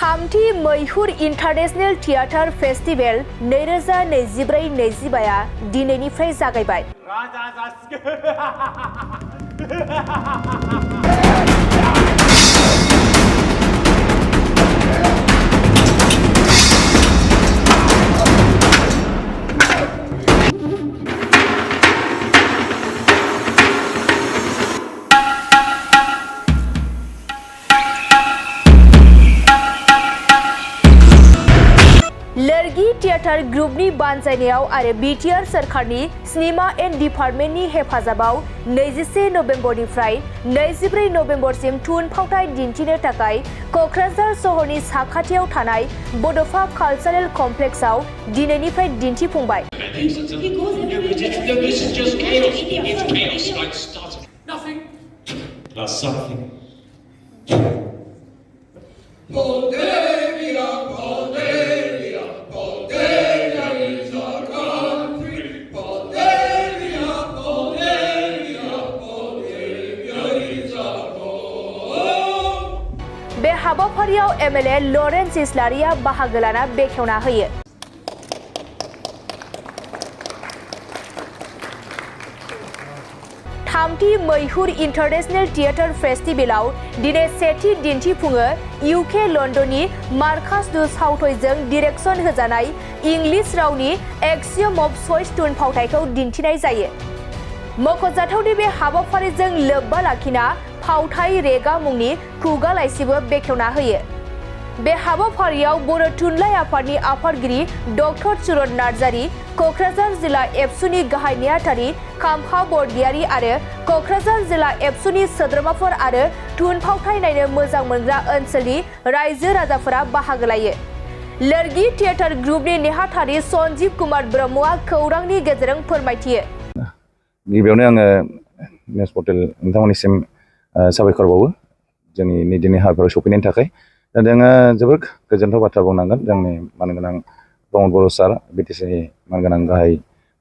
थामथि मैहुर international theatre festival 2024-25 दिनैनिफ्राय जागायबाय। लोरगी थियेटार ग्रुपनि बानजायनायाव आरो बिटिआर सोरखारनि सिनेमा एन्ड डिपार्टमेन्टनि हेफाजाबाव 21 नबेम्बरनिफ्राय 24 नबेम्बरसिम थुनफावथाय दिन्थिनो थाखाय क'क्राझार सहरनि साखाथियाव थानाय बड'फा कालचारेल कमप्लेक्सआव दिनैनिफ्राय दिन्थिफुंबाय। बे हाबाफारियाव एमएलए लरेन्स इस्लारिया बाहागो लाना बेखेवना होयो। थामथि मैहुर इन्टारनेशनेल थियेटार फेस्टिभेलाव दिनै सेथि दिन्थिफुङो इउके लन्दननि मार्कास डु साउथयजों डिरेक्सन होजानाय इंलिश रावनि एक्सियम अफ चइस थुनफावथायखौ दिन्थिनाय जायो। मख'जाथावदि बे हाबाफारिजों लोब्बा लाखिना फावथाय रेगा मुंनि खुगा लाइसिबो बेखेवना होयो। बे हाबाफारियाव बर' थुनलाइ आफादनि आफादगिरि डक्टर सुरत नार्जारि, क'क्राझार जिल्ला एबसुनि गाहाय नेहाथारि खाम्फा बरगयारि आरो क'क्राझार जिल्ला एबसुनि सोद्रोमाफोर आरो थुनफावथाय नायनो मोजां मोनग्रा ओनसोलनि रायजो राजाफोरा बाहागो लायो। लोरगी थियेटार ग्रुपनि नेहाथारि सन्जीब कुमार ब्रह्मआ खौरांनि गेजेरजों फोरमायथियो। गिबियावनो आङो निउस पर्टेल नोंथांमोननिसिम साबायखर बावो जोंनि दिनै हाबाफारियाव सफैनायनि थाखाय। दा जोङो जोबोद गोजोनथाव बाथ्रा बुंनांगोन जोंनि मानगोनां प्रमद बर' सार बिटिसिनि मानगोनां गाहाय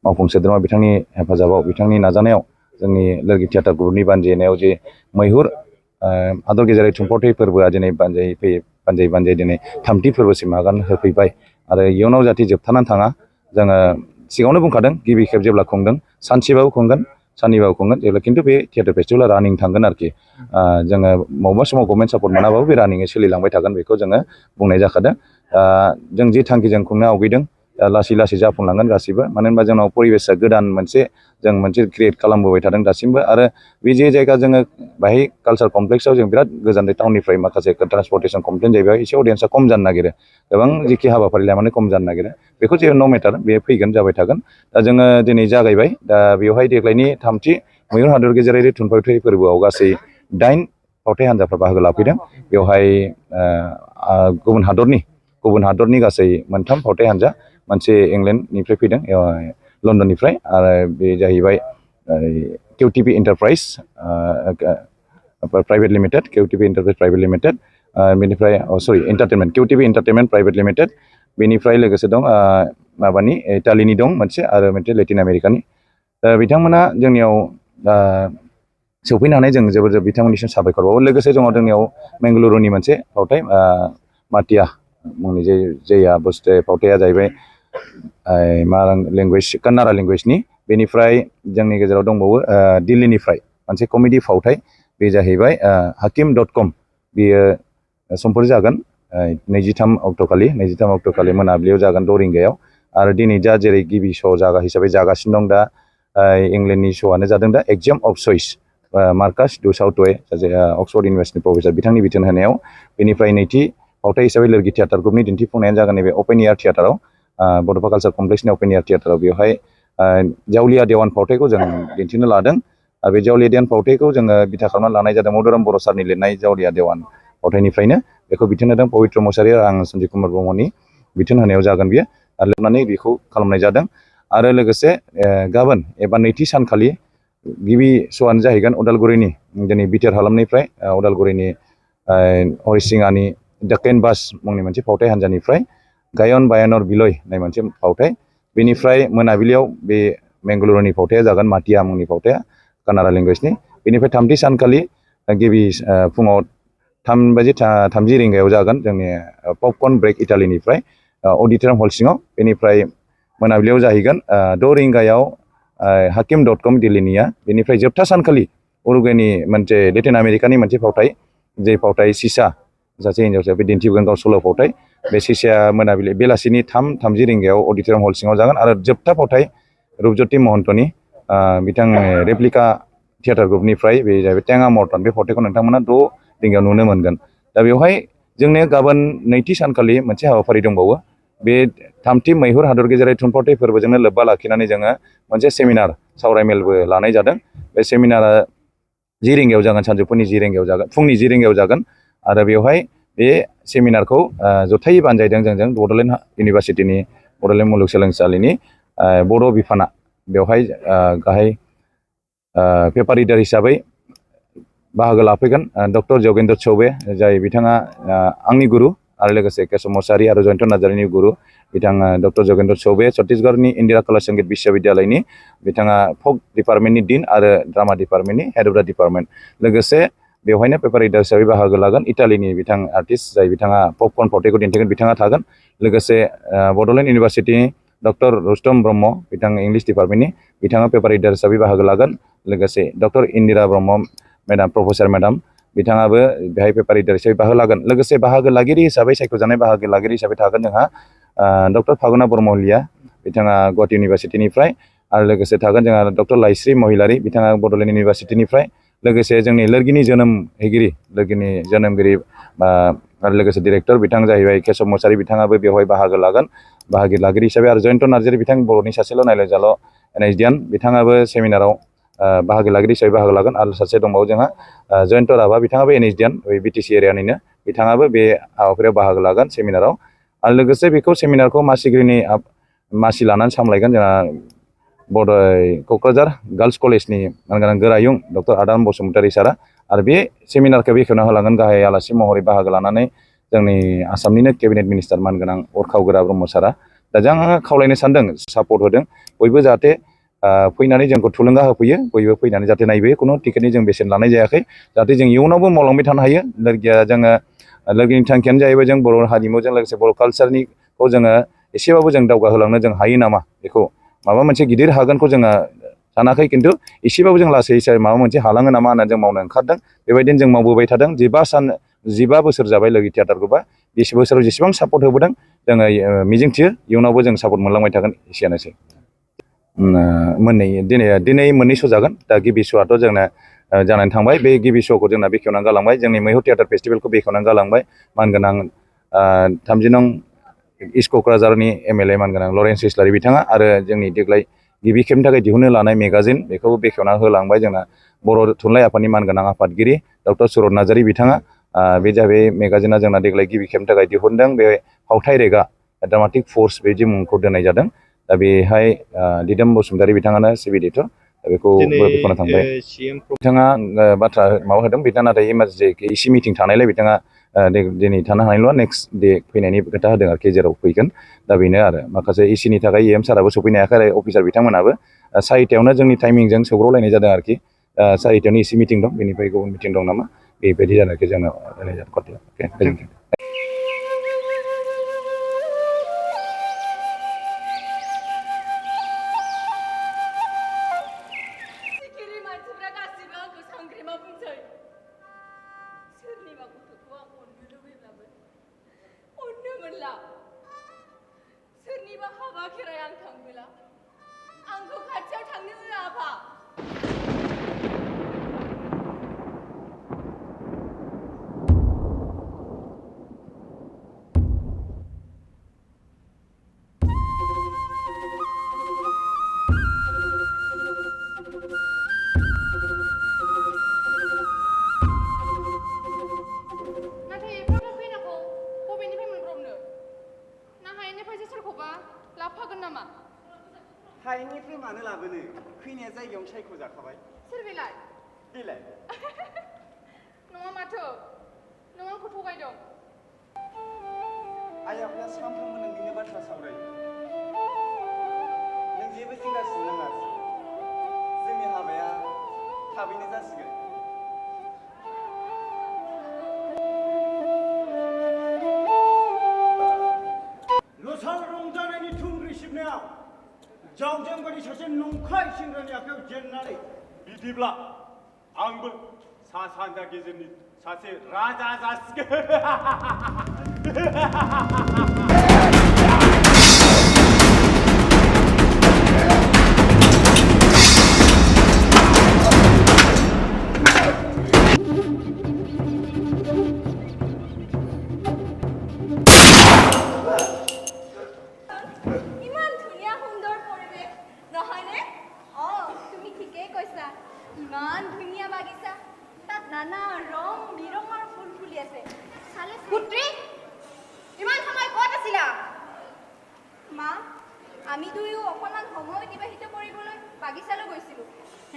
मावफुं सोद्रोमा बिथांनि हेफाजाबाव बिथांनि नाजानायाव जोंनि लोरगी थियेटार ग्रुपनि बानजायनायाव जे मैहुर हादर गेजेरारि थुनफावथाय फोरबोआ दिनै बानजायै दिनै थामथि फोरबोसिम आगान होफैबाय आरो इयुनाव जाहाथे जोबथानानै थाङा। जोङो सिगाङावनो बुंखादों गिबि खेब जेब्ला खुंदों सानसेबाबो खुंगोन साननैबाबो खुंगोन जेब्ला खिन्थु बे थियेटार फेस्टिभेला रानिं थांगोन आरोखि। जोङो बबेबा समाव गभर्नमेन्ट सापर्ट मोनाबाबो बे रानिङै सोलिलांबाय थागोन बेखौ जोङो बुंनाय जाखादों। जों जि थांखिजों खुंनो आवगायदों लासै लासै जाफुंलांगोन गासिबो। मानो होनबा जोंनाव परिबेसआ गोदान जों मोनसे क्रिएट खालामबोबाय थादों दासिमबो। आरो बे जे जायगा जोङो बाहाय कालचार कमप्लेक्सआव जों बिराद गोजान टाउननिफ्राय माखासे ट्रान्सपर्टेसन कमप्लेन जायो बेयाव एसे अडियेन्सआ खम जानो नागिरो। गोबां जेखि हाबाफारि लामानो खम जानो नागिरो बेखौ जेबो नो मेटार बे फैगोन जाबाय थागोन। दा जोङो दिनै जागायबाय। दा बेवहाय देग्लायनि थामथि मैहुर हादर गेजेरारि थुनफावथाय फोरबोआव गासै 8 फावथाय हान्जाफ्रा बाहागो लाफैदों। बेवहाय गुबुन हादरनि गासै 3 फावथाय हान्जा, मोनसे इंलेन्डनिफ्राय फैदों लन्दननिफ्राय आरो बे जाहैबाय QTP एन्टारप्राइज प्राइभेट लिमिटेड बेनिफ्राय QTP एन्टारटेनमेन्ट प्राइभेट लिमिटेड बेनिफ्राय लोगोसे दं माबानि इटालिनि दं मोनसे आरो मोनसे लेटिन आमेरिकानि। बिथांमोना जोंनियाव सौफैनो हानाय जों जोबोर बिथांमोननिसिम साबायखर बावो। लोगोसे दङ जोंनियाव बेंगलुरुनि मोनसे फावथाय माटिया मुंनि जेया बुस्थु फावथाया जाहैबाय मा लेंगुवेज कन्नाडा लेंगुवेजनि। बेनिफ्राय जोंनि गेजेराव दंबावो दिल्लीनिफ्राय मोनसे कमेडि फावथाय बे जाहैबाय hakim.com। बेयो समफोर जागोन 23 अक्ट'खालि मोनाबिलियाव जागोन 6 रिंगायाव। आरो दिनै दा जेरै गिबि श' हिसाबै जागासिनो दं दा इंलेन्डनि श'आनो जादों दा एक्सियम अफ चइस मार्कास डु साउथवे सासे अक्सफर्ड इउनिभार्सिटिनि प्रफेसार बिथांनि बिथोन होनायाव। बेनिफ्राय नैथि फावथाय हिसाबै लोरगी थियेटार ग्रुपनि दिन्थिफुंनायानो जागोन नैबे अपेन एयार थियेटाराव बड'फा कालचार कमप्लेक्सनि अपेन एयार थियेटाराव। बेवहाय जावलिया देवान फावथायखौ जों दिन्थिनो लादों। आरो बे जावलिया देवान फावथायखौ जोङो बिथा खालामनानै लानाय जादों मधुराम बर' सारनि लिरनाय जावलिया देवान फावथायनिफ्रायनो। बेखौ बिथोन होदों पबित्र मुसाहारि आरो आं सन्जीब कुमार ब्रह्मनि बिथोन होनायाव जागोन बियो आरो लिरनानै बेखौ खालामनाय जादों। आरो लोगोसे गाबोन एबा नैथि सानखालि गिबि श'आनो जाहैगोन उदालगुरिनि दिनै बिटिआर हालामनिफ्राय उदालगुरिनि हरिसिङानि दा केनभास मुंनि मोनसे फावथाय हान्जानिफ्राय गायन बायानर बिलय होननाय मोनसे फावथाय। बेनिफ्राय मोनाबिलियाव बे बेंगलुरुनि फावथाया जागोन माटिया मुंनि फावथाया कन्नाडा लेंगुवेजनि। बेनिफ्राय थामथि सानखालि गिबि फुङाव 3:30 रिंगायाव जागोन जोंनि पपकर्न ब्रेक इटालिनिफ्राय अडिटरियाम हल सिङाव। बेनिफ्राय मोनाबिलियाव जाहैगोन 6 रिंगायाव hakim.com दिल्लीनिया। बेनिफ्राय जोबथा सानखालि उरुग्वेनि मोनसे लेटिन आमेरिकानि मोनसे फावथाय, जे फावथाय सिसा, सासे हिन्जावसाया बे दिन्थिगोन गाव सल' फावथाय। बे सिसाया बेलासिनि 3:30 रिंगायाव अडिटरियाम हल सिङाव जागोन। आरो जोबथा फावथाय रुपज्योति महन्तनि बिथां रेप्लिका थियेटार ग्रुपनिफ्राय बे जाहैबाय टेंगा मर्टन। बे फावथायखौ नोंथांमोना 6 रिंगायाव नुनो मोनगोन। दा बेवहाय जोंनो गाबोन नैथि सानखालि मोनसे हाबाफारि दंबावो। बे 3थि मैहुर हादर गेजेरारि थुनफावथाय फोरबोजोंनो लोब्बा लाखिनानै जोङो मोनसे सेमिनार सावरायमेलबो लानाय जादों। बे सेमिनारा 10 रिंगायाव जागोन, सानजौफुनि 10 रिंगायाव जागोन, फुंनि 10 रिंगायाव जागोन। आरो बेवहाय बे सेमिनारखौ जथायै बानजायदों जोंजों बड'लेण्ड इउनिभारसिटिनि, बड'लेण्ड मुलुगसोलोंसालिनि बर' बिफाना। बेवहाय गाहाय पेपार रिडार हिसाबै बाहागो लाफैगोन डक्टर जगेन्द्र चौबे, जाय बिथाङा आंनि गुरु, आरो लोगोसे केशव मसाहारि आरो जयन्त नार्जारिनि गुरु। बिथाङा डक्टर जगेन्द्र चौबे छत्तीसगढ़नि इन्दिरा कला संगीत विश्वविद्यालयनि, बिथाङा फक डिपार्टमेन्टनि डिन आरो ड्रामा डिपार्टमेन्टनि हेड अफ द डिपार्टमेन्ट। लोगोसे बेवहायनो पेपार रिडार हिसाबै बाहागो लागोन इटालिनि बिथां आर्टिस्ट, जाय बिथाङा पपकर्न फावथायखौ दिन्थिगोन, बिथाङा थागोन। लोगोसे बड'लेण्ड इउनिभारसिटिनि डक्टर रुस्तम ब्रह्म, बिथाङा इंलिश डिपार्टमेन्टनि, बिथाङा पेपार रिडार हिसाबै बाहागो लागोन। लोगोसे doctor Indira Brahma madam, professor madam, बिथाङाबो बेहाय पेपार रिडार हिसाबै बाहागो लागोन। लोगोसे बाहागो लागिरि हिसाबै सायख'जानाय बाहागो लागिरि हिसाबै थागोन जोंहा डक्टर फागुना बरमहलिया, बिथाङा गुवाहाटि इउनिभारसिटिनिफ्राय। आरो लोगोसे थागोन जोंहा डक्टर लाइस्रि महिलारि, बिथाङा बड'लेण्ड इउनिभारसिटिनिफ्राय। लोगोसे जोंनि लोरगिनि जोनोमगिरि आरो लोगोसे डिरेक्टर बिथां जाहैबाय केशव मसाहारि, बिथाङाबो बेवहाय बाहागो लागोन बाहागो लागिरि हिसाबै। आरो जयन्त नार्जारि, बिथां बर'नि सासेल' नायलायजाल' NHDian, बिथाङाबो सेमिनाराव बाहागो लागिरि हिसाबै बाहागो लागोन। आरो सासे दंबावो जोंहा जयन्त राभा, बिथाङाबो NHDian, BTC एरियानिनो, बिथाङाबो बे हाबाफारियाव बाहागो लागोन सेमिनाराव। आरो लोगोसे बेखौ सेमिनारखौ मासि लानानै सामलायगोन जोंहा क'क्राझार गार्लस कलेजनि मानगोनां गोरायुं डक्टर आदाम बसुमतारी सारा। आरो बे सेमिनारखौ बेखेवना होलांगोन गाहाय आलासि महरै बाहागो लानानै जोंनि आसामनिनो केबिनेट मिनिस्टार मानगोनां अरखाव गोरा ब्रह्म सारा। दा आङो खावलायनो सानदों, सापर्ट होदों बयबो, जाहाथे फैनानै जोंखौ थुलुंगा होफैयो। बयबो फैनानै जाहाथे नायबोयो। खुनु टिकेटनि जों बेसेन लानाय जायाखै, जाहाथे जों इयुनावबो मावलांबाय थानो हायो। लोगोनि थांखियानो जाहैबाय जों बर' हारिमुजों लोगोसे बर' कालसारनिखौ जोङो एसेबाबो जों दावगाहोलांनो जों हायो नामा, बेखौ माबा मोनसे गिदिर हागोनखौ जोङो सानाखै, खिन्थु एसेबाबो जों लासै माबा मोनसे हालाङो नामा होननानै जों मावनो ओंखारदों। बेबायदिनो जों मावबोबाय थादों। 15 बोसोर जाबाय लोगि थियेटार ग्रुपआ। 20 बोसोराव जेसेबां सापर्ट होबोदों, जोङो मिजिंथियो इयुनावबो जों सापर्ट मोनलांबाय थागोन। एसेयानोसै। दिनै मोननै श' जागोन। दा गिबि श'आथ' जोंना जानानै थांबाय। बे गिबि श'खौ जोंना बेखेवनानै गालांबाय, जोंनि मैहुर थियेटार फेस्टिभेलखौ बेखेवनानै गालांबाय मानगोनां 30 नं इस्ट क'क्राझारनि MLA मानगोनां लरेन्स इस्लारि बिथाङा। आरो जोंनि देग्लाय गिबि खेबनि थाखाय दिहुननो लानाय मेगाजिन, बेखौबो बेखेवना होलांबाय जोंना बर' थुनलाइ आफादनि मानगोनां आफादगिरि डक्टर सुरत नार्जारि बिथाङा। बे जाहैबाय मेगाजिना जोंना देग्लाय गिबि खेबनि थाखाय दिहुनदों। बे फावथाय रेगा ड्रामाटिक फर्स बिदि मुंखौ दोननाय जादों। दा बेहाय दिदोम बसुमतारी बिथाङानो चिफ एडिटर। बेखौ बेखेवना थांबाय। बिथाङा बाथ्रा माबा होदों, बिथाङा नाथाय इमारजेन्सि इसे मिटिं थानायलाय बिथाङा दिनै थानो हानाय नङा, नेक्स्ट डे फैनायनि खोथा होदों आरोखि, जेराव फैगोन। दा बेनो आरो माखासे इसिनि थाखाय EM साराबो सफैनो हायाखै, आरो अफिसार बिथांमोनाबो 4टायावनो जोंनि टाइमिंजों सौग्रावलायनाय जादों आरोखि। 4टायावनो इसे मिटिं दं, बेनिफ्राय गुबुन मिटिं दं नामा, बेबायदि जानाखि जोंनाव रायलाय जादों कथाया। गोजोन्थों। सोरनिबा हाबा खेराइ आं थांबोला आंखौ खाथियाव थांनो होआ आफा। नाथाय एफाग्राब खैनाखौ बबेनिफ्राय मोनब्रबनो? ना हायेननिफ्रायसो सोरखौबा लाबोफागोन नामा? हायेननिफ्राय मानो लाबोनो? खैनाया जायगायावनो सायख'जाखाबाय। सोर बेलाय? बेलाय? नङा माथो, नों आंखौ थगायदों। आइ आफाया सानफ्रोमबो नोंनिनो बाथ्रा सावरायो। नों जेबो जिंगासिनो नाङा। जोंनि हाबाया थाबैनो जासिगोन। जावजोंबादि सासे नंखाय सेंग्रानि आखायाव जेननानै बिदिब्ला आंबो सा सानजा गेजेरनि सासे राजा जासिगोन ইমান ধুনীয়া সুন্দৰ পৰিৱেশ নহয়নে তুমি ঠিকেই কৈছা ইমান ধুনীয়া বাগিচা তাত নানা ৰং বিৰঙৰ ফুল ফুলি আছে চালে পুত্ৰী ইমান সময় ক'ত আছিলা মা আমি দুয়ো অকণমান সময় অতিবাহিত কৰিবলৈ বাগিচালৈ গৈছিলোঁ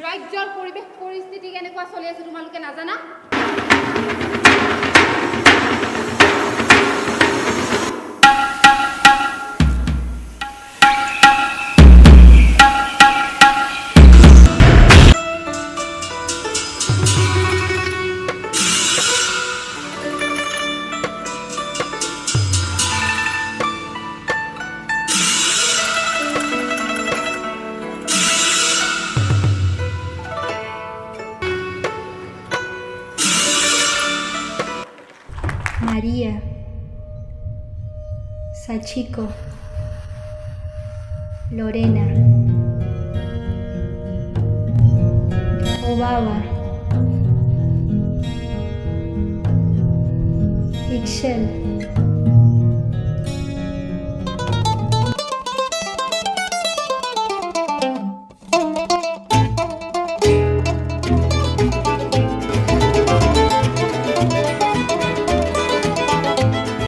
ৰাজ্যৰ পৰিৱেশ পৰিস্থিতি কেনেকুৱা চলি আছে তোমালোকে নাজানা María, Sachiko, Lorena, Obaba, Ixchel,